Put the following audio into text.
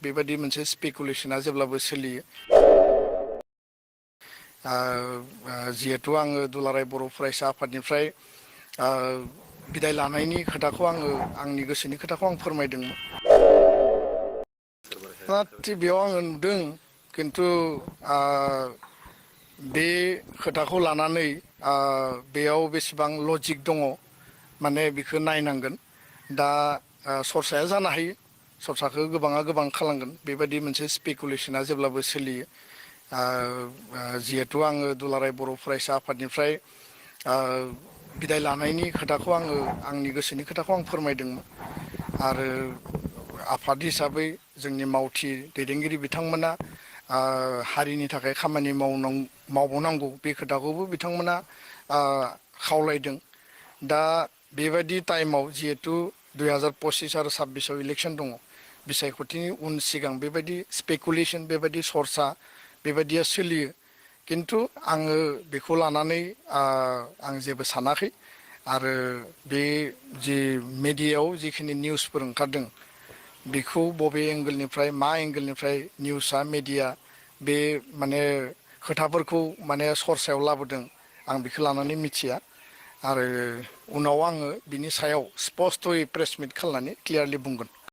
बेबायदि मोनसे स्पेकुलेशना जेब्लाबो सोलियो जिहेतु आङो दुलाराय बर' फरायसा आफादनिफ्राय बिदाय लानायनि खोथाखौ आंनि गोसोनि खोथाखौ आं फोरमायदोंमोन बेयाव आङो नुदों खिन्थु बे खोथाखौ लानानै बेयाव बेसेबां लजिक दङ माने बेखौ नायनांगोन दा सरसाया जानो हायो सरसाखौ गोबाङा गोबां खालामगोन बेबायदि मोनसे स्पेकुलेशना जेब्लाबो सोलियो जिहेतु आङो दुलाराय बर' फरायसा आफादनिफ्राय बिदाय लानायनि खोथाखौ आंनि गोसोनि खोथाखौ आं फोरमायदोंमोन आरो आफाद हिसाबै जोंनि मावथि दैदेनगिरि बिथांमोना हारिनि थाखाय खामानि मावबावनांगौ बे खोथाखौबो बिथांमोना खावलायदों दा बेबायदि टाइमाव जिहेतु 2025 आरो 26आव इलेक्सन दङ बिसायख'थिनि उन सिगां बेबायदि स्पेकुलेशन बेबायदि सरसा बेबायदिया सोलियो खिन्थु आङो बेखौ लानानै आं जेबो सानाखै आरो बे जि मेडियायाव जिखिनि निउसफोर ओंखारदों बेखौ बबे एंगोलनिफ्राय मा एंगोलनिफ्राय निउसआ मेडिया बे माने खोथाफोरखौ माने सरसायाव लाबोदों आं बेखौ लानानै मिथिया आरो उनाव आङो बिनि सायाव स्पस्तयै प्रेस मिट खालामनानै क्लियारलि बुंगोन